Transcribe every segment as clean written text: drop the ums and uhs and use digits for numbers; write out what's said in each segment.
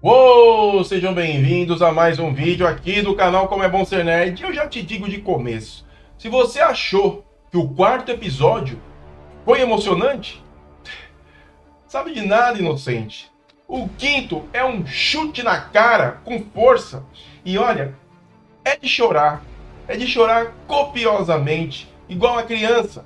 Uou, sejam bem-vindos a mais um vídeo aqui do canal Como é Bom Ser Nerd. Eu já te digo de começo, se você achou que o quarto episódio foi emocionante, sabe de nada, inocente. O quinto é um chute na cara, com força. E olha, é de chorar copiosamente, igual a criança.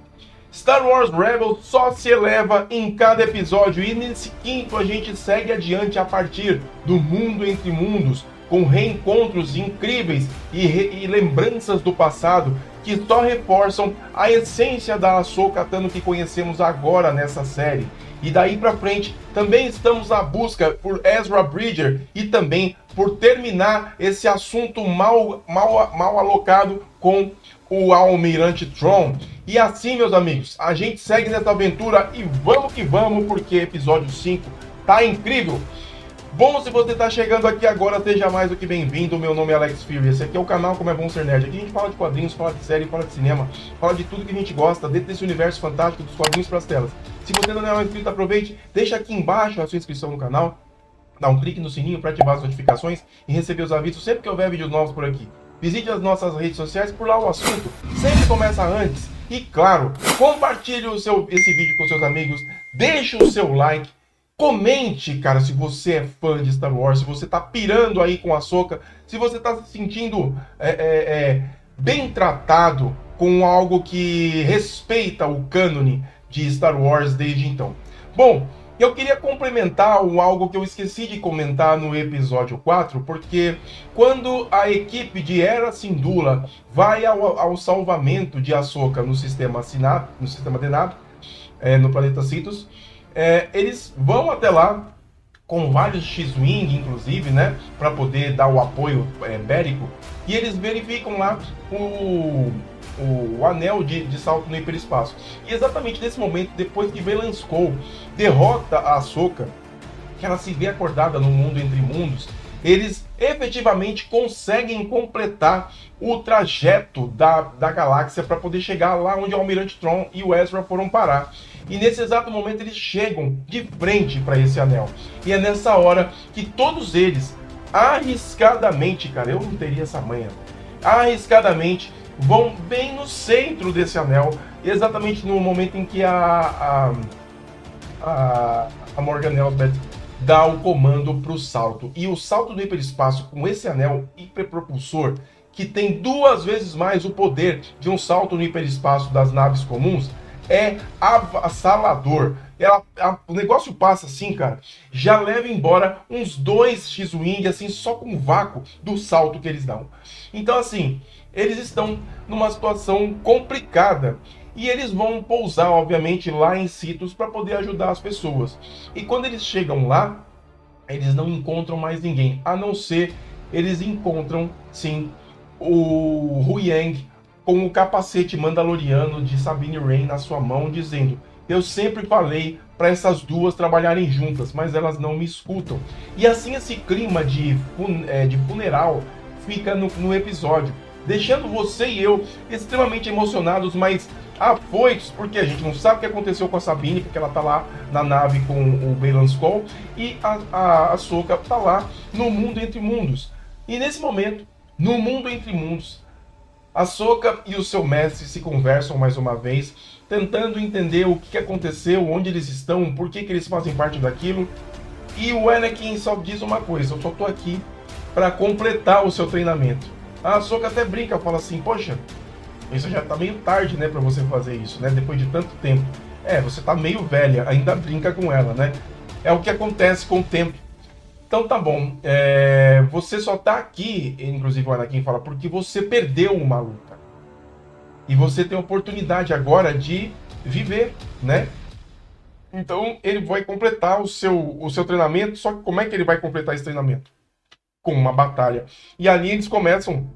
Star Wars Rebels só se eleva em cada episódio e nesse quinto a gente segue adiante a partir do mundo entre mundos, com reencontros incríveis e lembranças do passado que só reforçam a essência da Ahsoka Tano que conhecemos agora nessa série. E daí pra frente também estamos na busca por Ezra Bridger e também por terminar esse assunto mal alocado com o Almirante Thrawn. E assim, meus amigos, a gente segue nessa aventura e vamos que vamos, porque episódio 5 tá incrível. Bom, se você tá chegando aqui agora, seja mais do que bem-vindo. Meu nome é Alex Fury, esse aqui é o canal Como é Bom Ser Nerd. Aqui a gente fala de quadrinhos, fala de série, fala de cinema, fala de tudo que a gente gosta dentro desse universo fantástico dos quadrinhos pras telas. Se você ainda não é inscrito, aproveite, deixa aqui embaixo a sua inscrição no canal, dá um clique no sininho para ativar as notificações e receber os avisos sempre que houver vídeos novos por aqui. Visite as nossas redes sociais, por lá o assunto sempre começa antes. E claro, compartilhe esse vídeo com seus amigos, deixe o seu like, comente, cara, se você é fã de Star Wars, se você tá pirando aí com a Ahsoka, se você tá se sentindo bem tratado com algo que respeita o cânone de Star Wars desde então. Bom, eu queria complementar algo que eu esqueci de comentar no episódio 4, porque quando a equipe de Hera Syndulla vai ao salvamento de Ahsoka no sistema Denab, no planeta Citos, eles vão até lá com vários X-Wing, inclusive, né, para poder dar o apoio bélico, e eles verificam lá o anel de salto no hiperespaço. E exatamente nesse momento, depois que Baylan Skoll derrota a Ahsoka, que ela se vê acordada no mundo entre mundos, eles efetivamente conseguem completar o trajeto da galáxia para poder chegar lá onde o Almirante Thrawn e o Ezra foram parar. E nesse exato momento eles chegam de frente para esse anel. E é nessa hora que todos eles, arriscadamente, cara, eu não teria essa manha, arriscadamente vão bem no centro desse anel, exatamente no momento em que a Morgan Elsbeth dá o comando para o salto. E o salto do hiperespaço com esse anel hiperpropulsor, que tem 2 vezes mais o poder de um salto no hiperespaço das naves comuns, é avassalador. O negócio passa assim, cara, já leva embora uns 2 X-Wing, assim, só com o vácuo do salto que eles dão. Então, assim, eles estão numa situação complicada. E eles vão pousar, obviamente, lá em Citos para poder ajudar as pessoas. E quando eles chegam lá, eles não encontram mais ninguém, a não ser eles encontram, sim, o Huyang com o capacete mandaloriano de Sabine Wren na sua mão, dizendo: eu sempre falei para essas duas trabalharem juntas, mas elas não me escutam. E assim esse clima de funeral fica no episódio, deixando você e eu extremamente emocionados, mas afoitos, porque a gente não sabe o que aconteceu com a Sabine, porque ela tá lá na nave com o Baylan Skoll, e a Ahsoka tá lá no mundo entre mundos. E nesse momento, no mundo entre mundos, Ahsoka e o seu mestre se conversam mais uma vez, tentando entender o que aconteceu, onde eles estão, por que eles fazem parte daquilo. E o Anakin só diz uma coisa: eu só tô aqui para completar o seu treinamento. A Ahsoka até brinca, fala assim: poxa, isso já tá meio tarde, né, para você fazer isso, né, depois de tanto tempo. Você tá meio velha, ainda brinca com ela, né? É o que acontece com o tempo. Então tá bom, você só tá aqui, inclusive o Anakin fala, porque você perdeu uma luta. E você tem a oportunidade agora de viver, né? Então ele vai completar o seu treinamento, só que como é que ele vai completar esse treinamento? Com uma batalha. E ali eles começam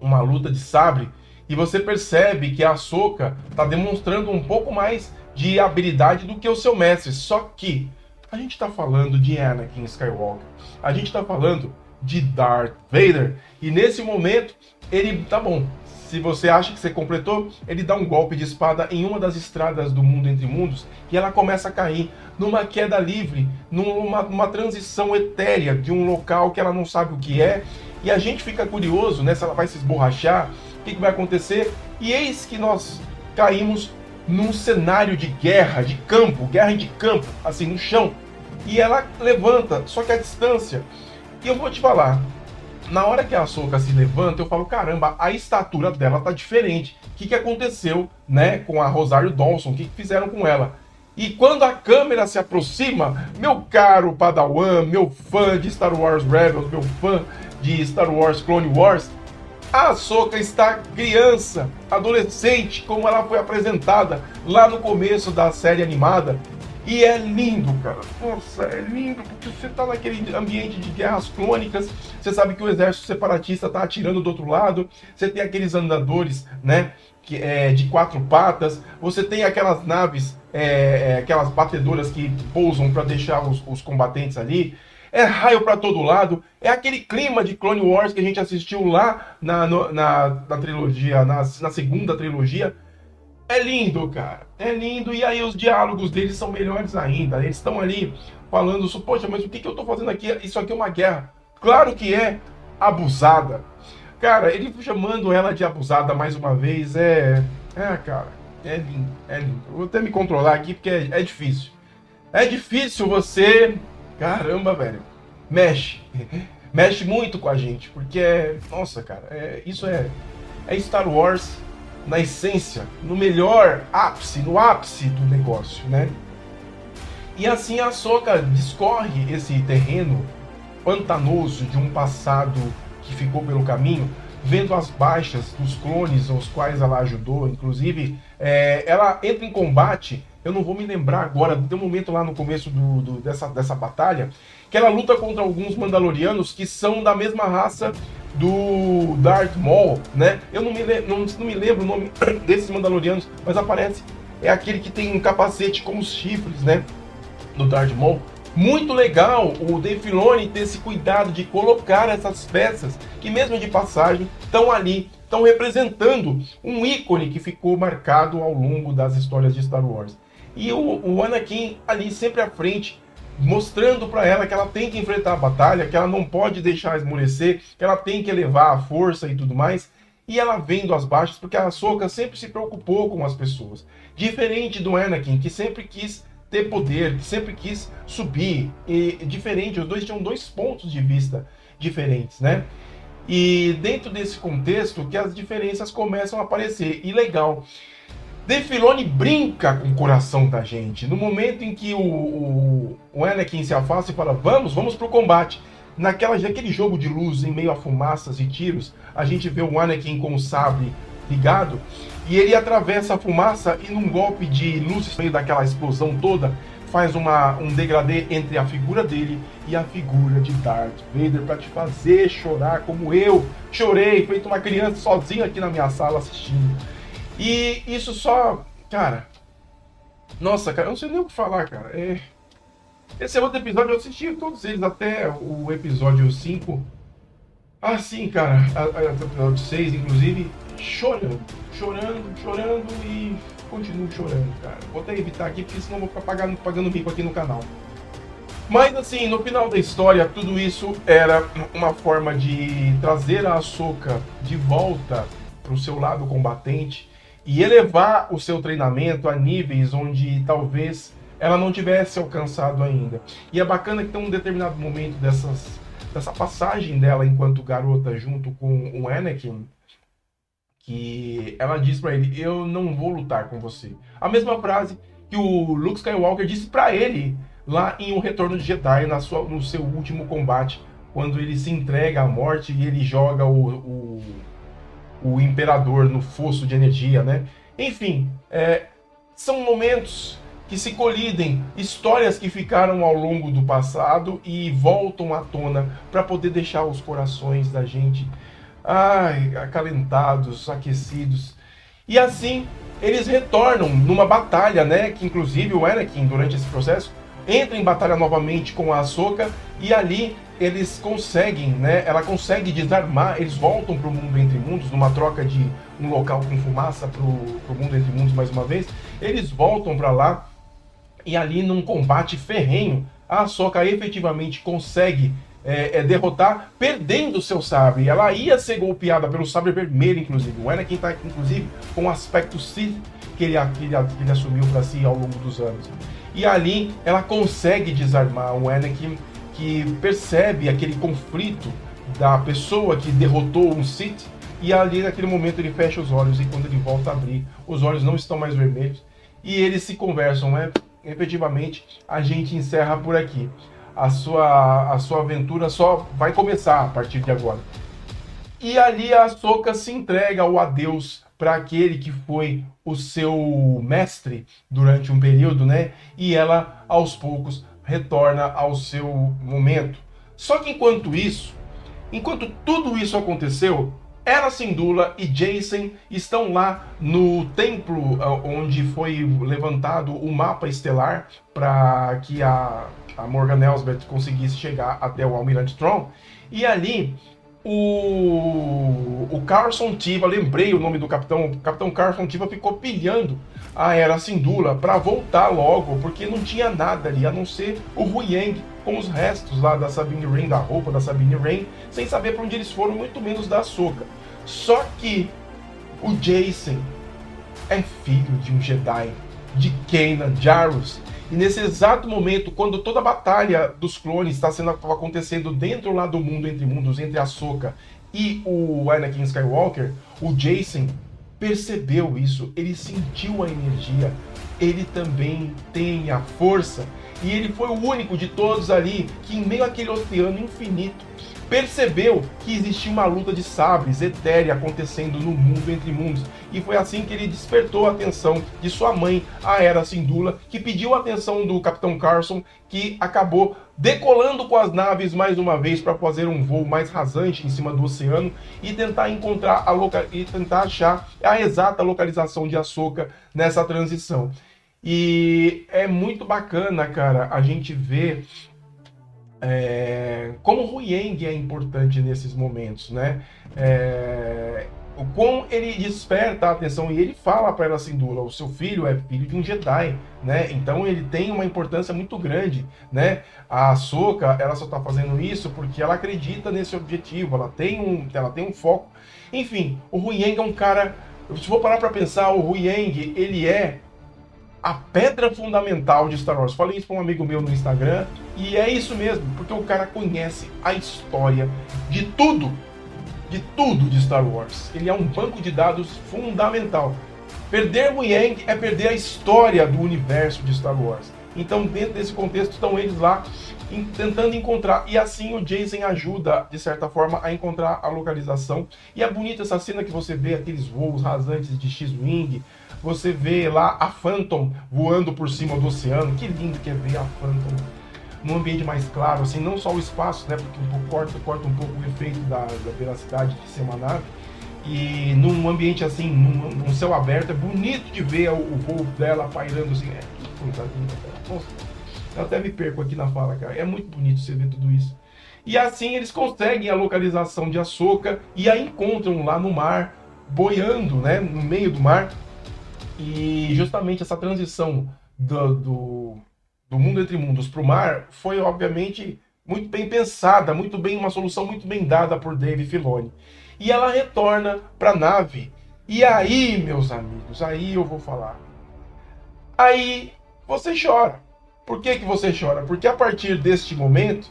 uma luta de sabre, e você percebe que a Ahsoka tá demonstrando um pouco mais de habilidade do que o seu mestre, só que a gente tá falando de Anakin Skywalker, a gente tá falando de Darth Vader, e nesse momento ele, tá bom, se você acha que você completou, ele dá um golpe de espada em uma das estradas do mundo entre mundos e ela começa a cair numa queda livre, numa transição etérea de um local que ela não sabe o que é. E a gente fica curioso, né, se ela vai se esborrachar, o que vai acontecer. E eis que nós caímos num cenário de guerra de campo, assim, no chão. E ela levanta, só que a distância. E eu vou te falar, na hora que a Ahsoka se levanta, eu falo, caramba, a estatura dela tá diferente. O que aconteceu, né, com a Rosário Dawson? O que fizeram com ela? E quando a câmera se aproxima, meu caro Padawan, meu fã de Star Wars Rebels, meu fã de Star Wars Clone Wars, a Ahsoka está criança, adolescente, como ela foi apresentada lá no começo da série animada. E é lindo, cara. Nossa, é lindo, porque você tá naquele ambiente de guerras clônicas, você sabe que o exército separatista tá atirando do outro lado, você tem aqueles andadores, né, de 4 patas, você tem aquelas naves, aquelas batedoras que pousam para deixar os combatentes ali, é raio para todo lado, é aquele clima de Clone Wars que a gente assistiu lá na trilogia, na segunda trilogia. É lindo, cara. É lindo. E aí os diálogos deles são melhores ainda. Eles estão ali falando, poxa, mas o que eu tô fazendo aqui? Isso aqui é uma guerra. Claro que é abusada. Cara, ele chamando ela de abusada mais uma vez cara, é lindo, é lindo. Eu vou até me controlar aqui porque é difícil. É difícil você... Caramba, velho. Mexe. Mexe muito com a gente, porque nossa, cara, isso é Star Wars na essência, no melhor ápice, no ápice do negócio, né? E assim a Ahsoka discorre esse terreno pantanoso de um passado que ficou pelo caminho, vendo as baixas dos clones aos quais ela ajudou. Inclusive, ela entra em combate, eu não vou me lembrar agora, tem um momento lá no começo dessa batalha, que ela luta contra alguns Mandalorianos que são da mesma raça do Darth Maul, né? Eu não me lembro o nome desses Mandalorianos, mas aparece, é aquele que tem um capacete com os chifres, né? Do Darth Maul. Muito legal o Dave Filoni ter esse cuidado de colocar essas peças que mesmo de passagem estão ali, estão representando um ícone que ficou marcado ao longo das histórias de Star Wars. E o Anakin ali sempre à frente, mostrando para ela que ela tem que enfrentar a batalha, que ela não pode deixar esmorecer, que ela tem que elevar a força e tudo mais. E ela vendo as baixas, porque a Ahsoka sempre se preocupou com as pessoas. Diferente do Anakin, que sempre quis ter poder, que sempre quis subir. E diferente, os dois tinham 2 pontos de vista diferentes, né? E dentro desse contexto que as diferenças começam a aparecer. E legal, Dave Filoni brinca com o coração da gente. No momento em que o Anakin se afasta e fala, vamos pro combate. Naquele jogo de luz em meio a fumaças e tiros, a gente vê o Anakin com o sabre ligado e ele atravessa a fumaça e num golpe de luz no meio daquela explosão toda, faz um degradê entre a figura dele e a figura de Darth Vader para te fazer chorar como eu chorei, feito uma criança sozinho aqui na minha sala assistindo. E isso só, cara, nossa, cara, eu não sei nem o que falar, cara. Esse é outro episódio, eu assisti todos eles até o episódio 5. Assim, cara, até o episódio 6, inclusive, chorando e continuo chorando, cara. Vou até evitar aqui, porque senão eu vou ficar pagando mico aqui no canal. Mas assim, no final da história, tudo isso era uma forma de trazer a Ahsoka de volta para o seu lado combatente e elevar o seu treinamento a níveis onde talvez ela não tivesse alcançado ainda. E é bacana que tem um determinado momento dessa passagem dela enquanto garota junto com o Anakin, que ela diz para ele, eu não vou lutar com você. A mesma frase que o Luke Skywalker disse para ele lá em O Retorno de Jedi, no seu último combate, quando ele se entrega à morte e ele joga o Imperador no fosso de energia, né? Enfim, são momentos que se colidem, histórias que ficaram ao longo do passado e voltam à tona para poder deixar os corações da gente acalentados, aquecidos. E assim, eles retornam numa batalha, né? Que inclusive o Anakin, durante esse processo, entra em batalha novamente com a Ahsoka e ali eles conseguem, né? Ela consegue desarmar, eles voltam pro mundo entre mundos, numa troca de um local com fumaça pro mundo entre mundos mais uma vez. Eles voltam para lá e ali num combate ferrenho, a Ahsoka efetivamente consegue derrotar, perdendo o seu sabre. Ela ia ser golpeada pelo sabre vermelho, inclusive. O Anakin tá, inclusive, com o aspecto Sith que ele assumiu para si ao longo dos anos. E ali ela consegue desarmar o Anakin, que percebe aquele conflito da pessoa que derrotou um Sith, e ali naquele momento ele fecha os olhos, e quando ele volta a abrir, os olhos não estão mais vermelhos, e eles se conversam, né? Efetivamente, a gente encerra por aqui. A sua aventura só vai começar a partir de agora. E ali a Ahsoka se entrega ao adeus para aquele que foi o seu mestre durante um período, né? E ela, aos poucos, retorna ao seu momento. Só que enquanto tudo isso aconteceu, Hera Syndulla e Jacen estão lá no templo onde foi levantado o mapa estelar para que a Morgan Elsbeth conseguisse chegar até o Almirante Thrawn. E ali o Carson Teva, lembrei o nome do capitão, o capitão Carson Teva ficou pilhando a Hera Syndulla para voltar logo, porque não tinha nada ali, a não ser o Huyang com os restos lá da Sabine Wren, da roupa da Sabine Wren, sem saber para onde eles foram, muito menos da Ahsoka. Só que o Jacen é filho de um Jedi, de Kanan Jarrus, e nesse exato momento, quando toda a batalha dos clones estava acontecendo dentro lá do mundo entre mundos, entre a Ahsoka e o Anakin Skywalker, o Jacen percebeu isso, ele sentiu a energia, ele também tem a força, e ele foi o único de todos ali que, em meio àquele oceano infinito, percebeu que existia uma luta de sabres etérea acontecendo no mundo entre mundos. E foi assim que ele despertou a atenção de sua mãe, a Hera Syndulla, que pediu a atenção do Capitão Carson, que acabou decolando com as naves mais uma vez para fazer um voo mais rasante em cima do oceano e tentar encontrar tentar achar a exata localização de Ahsoka nessa transição. E é muito bacana, cara, a gente ver como o Huyang é importante nesses momentos, né? O quão ele desperta a atenção, e ele fala para Hera Syndulla, o seu filho é filho de um Jedi, né? Então ele tem uma importância muito grande, né? A Ahsoka, ela só está fazendo isso porque ela acredita nesse objetivo, ela tem um foco. Enfim, o Huyang é um cara, se for parar para pensar, o Huyang, ele é a pedra fundamental de Star Wars. Falei isso para um amigo meu no Instagram, e é isso mesmo, porque o cara conhece a história de tudo de Star Wars. Ele é um banco de dados fundamental. Perder Huyang é perder a história do universo de Star Wars. Então, dentro desse contexto, estão eles lá tentando encontrar, e assim o Jacen ajuda, de certa forma, a encontrar a localização. E é bonita essa cena que você vê aqueles voos rasantes de X-Wing, você vê lá a Phantom voando por cima do oceano. Que lindo que é ver a Phantom num ambiente mais claro, assim, não só o espaço, né, porque corta um pouco o efeito da veracidade de ser uma nave. E num ambiente assim, num céu aberto, é bonito de ver o voo dela pairando assim. Nossa, eu até me perco aqui na fala, cara. É muito bonito você ver tudo isso. E assim eles conseguem a localização de Ahsoka e a encontram lá no mar, boiando, né, no meio do mar. E justamente essa transição do mundo entre mundos para o mar foi, obviamente, muito bem pensada, uma solução muito bem dada por Dave Filoni. E ela retorna para a nave. E aí, meus amigos, aí eu vou falar. Aí você chora. Por que você chora? Porque a partir deste momento,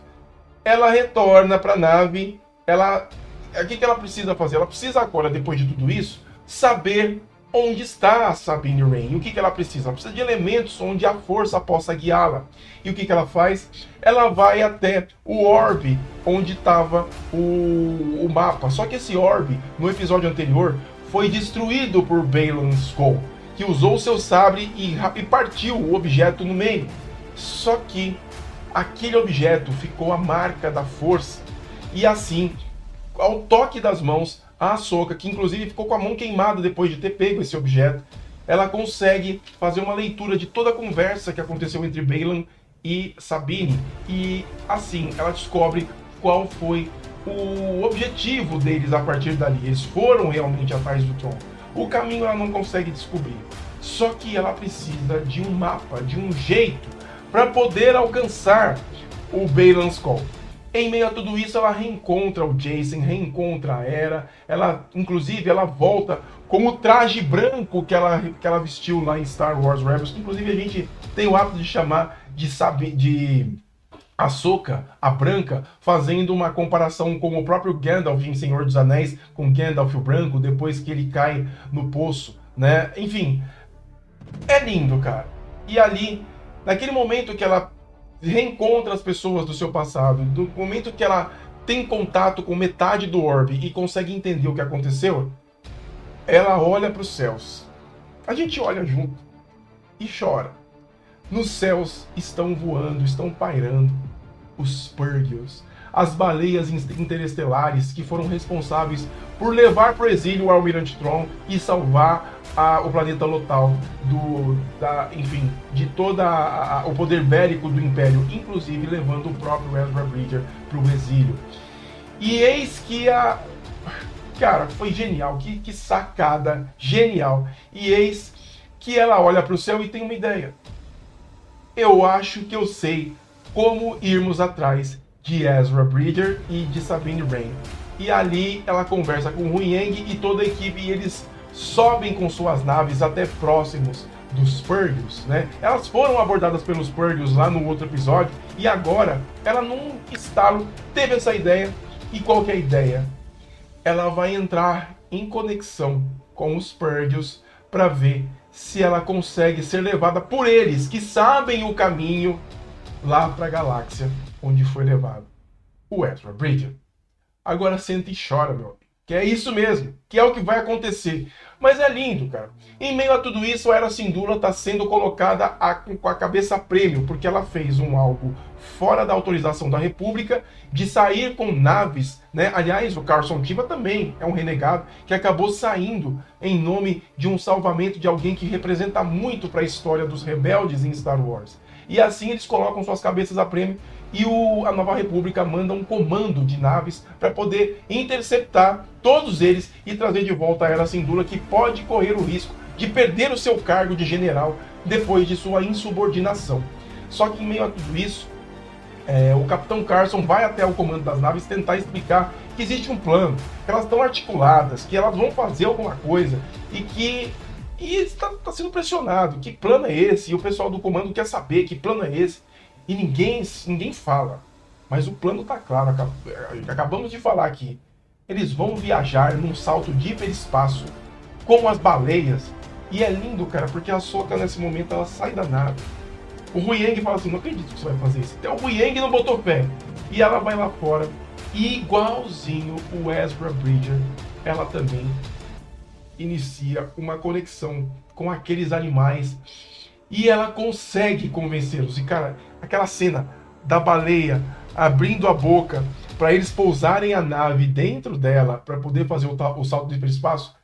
ela retorna para a nave. O que ela precisa fazer? Ela precisa agora, depois de tudo isso, saber onde está a Sabine Wren. E o que ela precisa? Ela precisa de elementos onde a força possa guiá-la. E o que ela faz? Ela vai até o orbe onde estava o mapa. Só que esse orbe, no episódio anterior, foi destruído por Baylan Skoll, que usou seu sabre e partiu o objeto no meio. Só que aquele objeto ficou a marca da força. E assim, ao toque das mãos, a Ahsoka, que inclusive ficou com a mão queimada depois de ter pego esse objeto, ela consegue fazer uma leitura de toda a conversa que aconteceu entre Baylan e Sabine. E assim, ela descobre qual foi o objetivo deles a partir dali. Eles foram realmente atrás do Tron. O caminho ela não consegue descobrir. Só que ela precisa de um mapa, de um jeito para poder alcançar o Baylan Skoll. Em meio a tudo isso, ela reencontra o Jacen, reencontra a Hera. Inclusive, ela volta com o traje branco que ela vestiu lá em Star Wars Rebels. Que, inclusive, a gente tem o hábito de chamar de Ahsoka, a branca, fazendo uma comparação com o próprio Gandalf em Senhor dos Anéis, com Gandalf o branco, depois que ele cai no poço, né? Enfim, é lindo, cara. E ali, naquele momento que ela reencontra as pessoas do seu passado, do momento que ela tem contato com metade do orbe e consegue entender o que aconteceu, ela olha para os céus. A gente olha junto e chora. Nos céus estão voando, estão pairando os Purgils, as baleias interestelares que foram responsáveis por levar para o exílio o Almirante Thrawn e salvar o planeta Lothal enfim, de todo o poder bélico do Império, inclusive levando o próprio Ezra Bridger para o exílio. E eis que cara, foi genial, que sacada genial. E eis que ela olha para o céu e tem uma ideia. Eu acho que eu sei como irmos atrás de Ezra Bridger e de Sabine Wren. E ali ela conversa com o Huyang e toda a equipe, e eles sobem com suas naves até próximos dos Purgils, né? Elas foram abordadas pelos Purgils lá no outro episódio, e agora ela num estalo teve essa ideia. E qual que é a ideia? Ela vai entrar em conexão com os Purgils para ver se ela consegue ser levada por eles, que sabem o caminho lá para a galáxia onde foi levado o Ezra Bridger. Agora senta e chora, meu amigo. Que é isso mesmo, que é o que vai acontecer. Mas é lindo, cara. Em meio a tudo isso, a Hera Syndulla está sendo colocada com a cabeça a prêmio, porque ela fez algo fora da autorização da República, de sair com naves, né? Aliás, o Carson Teva também é um renegado, que acabou saindo em nome de um salvamento de alguém que representa muito para a história dos rebeldes em Star Wars. E assim eles colocam suas cabeças a prêmio, e a Nova República manda um comando de naves para poder interceptar todos eles e trazer de volta a Hera Syndulla, que pode correr o risco de perder o seu cargo de general depois de sua insubordinação. Só que em meio a tudo isso, o Capitão Carson vai até o comando das naves tentar explicar que existe um plano, que elas estão articuladas, que elas vão fazer alguma coisa e está sendo pressionado. Que plano é esse? E o pessoal do comando quer saber que plano é esse. E ninguém fala. Mas o plano está claro. Acabamos de falar aqui. Eles vão viajar num salto de hiperespaço como as baleias. E é lindo, cara, porque a Ahsoka nesse momento ela sai da nave. O Huyang fala assim: não acredito que você vai fazer isso. Até o Huyang não botou fé. E ela vai lá fora. E igualzinho o Ezra Bridger, ela também inicia uma conexão com aqueles animais. E ela consegue convencê-los. E, cara, aquela cena da baleia abrindo a boca para eles pousarem a nave dentro dela para poder fazer o salto do hiperespaço.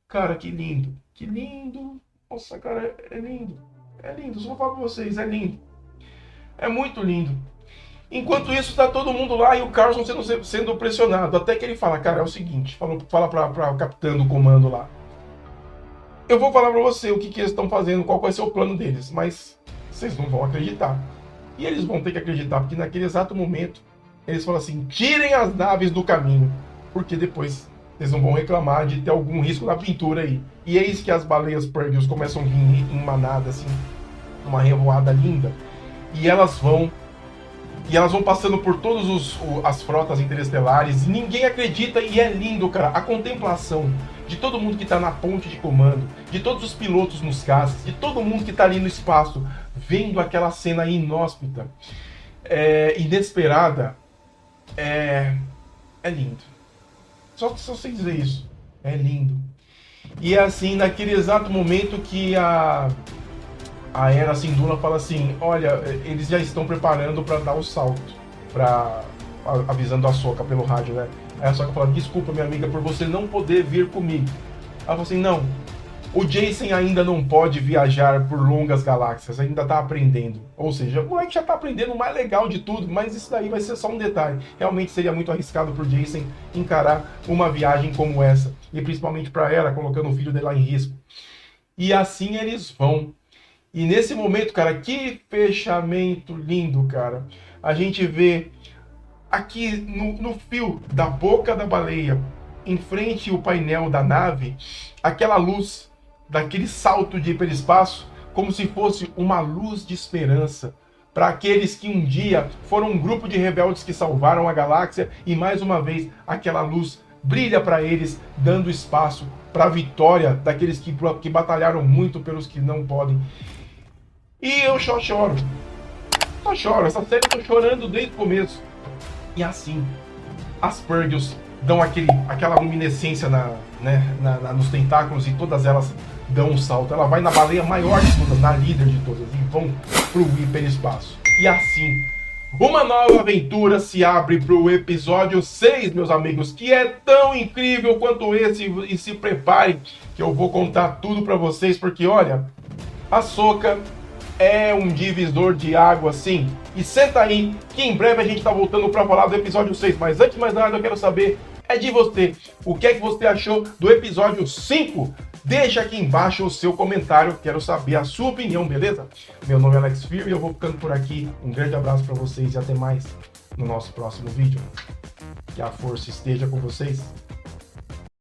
Cara, que lindo. Que lindo. Nossa, cara, é lindo. É lindo. Só vou falar pra vocês, é lindo. É muito lindo. Enquanto isso, tá todo mundo lá e o Carson sendo pressionado. Até que ele fala: cara, é o seguinte. Fala para o capitão do comando lá: eu vou falar pra você o que eles estão fazendo, qual vai ser o plano deles, mas vocês não vão acreditar. E eles vão ter que acreditar, porque naquele exato momento, eles falam assim: tirem as naves do caminho, porque depois eles não vão reclamar de ter algum risco na pintura aí. E eis que as baleias Purgils começam a vir em manada, assim, uma revoada linda, e elas vão passando por todas as frotas interestelares, e ninguém acredita, e é lindo, cara, a contemplação de todo mundo que está na ponte de comando, de todos os pilotos nos caças, de todo mundo que está ali no espaço, vendo aquela cena inóspita, inesperada, é lindo. Só vocês verem isso, é lindo. E é assim, naquele exato momento que a Hera Syndulla fala assim: olha, eles já estão preparando para dar o salto, avisando a Ahsoka pelo rádio, né? Aí a Ahsoka fala: desculpa, minha amiga, por você não poder vir comigo. Ela fala assim: não, O Jason ainda não pode viajar por longas galáxias, ainda tá aprendendo. Ou seja, o moleque já tá aprendendo o mais legal de tudo, mas isso daí vai ser só um detalhe. Realmente seria muito arriscado pro Jason encarar uma viagem como essa. E principalmente para ela, colocando o filho dela em risco. E assim eles vão. E nesse momento, cara, que fechamento lindo, cara. A gente vê aqui no fio da boca da baleia, em frente ao painel da nave, aquela luz daquele salto de hiperespaço, como se fosse uma luz de esperança para aqueles que um dia foram um grupo de rebeldes que salvaram a galáxia, e mais uma vez aquela luz brilha para eles, dando espaço para a vitória daqueles que batalharam muito pelos que não podem. E eu só choro. Só choro. Essa série eu tô chorando desde o começo. E assim, as Purgils dão aquela luminescência nos tentáculos, e todas elas dão um salto. Ela vai na baleia maior de todas, na líder de todas, e vão pro hiperespaço. E assim, uma nova aventura se abre pro episódio 6, meus amigos, que é tão incrível quanto esse. E se preparem, que eu vou contar tudo pra vocês, porque olha, Ahsoka é um divisor de água, sim. E senta aí, que em breve a gente tá voltando pra falar do episódio 6. Mas antes de mais nada, eu quero saber de você. O que é que você achou do episódio 5? Deixa aqui embaixo o seu comentário, quero saber a sua opinião, beleza? Meu nome é Alex Fear e eu vou ficando por aqui. Um grande abraço pra vocês e até mais no nosso próximo vídeo. Que a força esteja com vocês.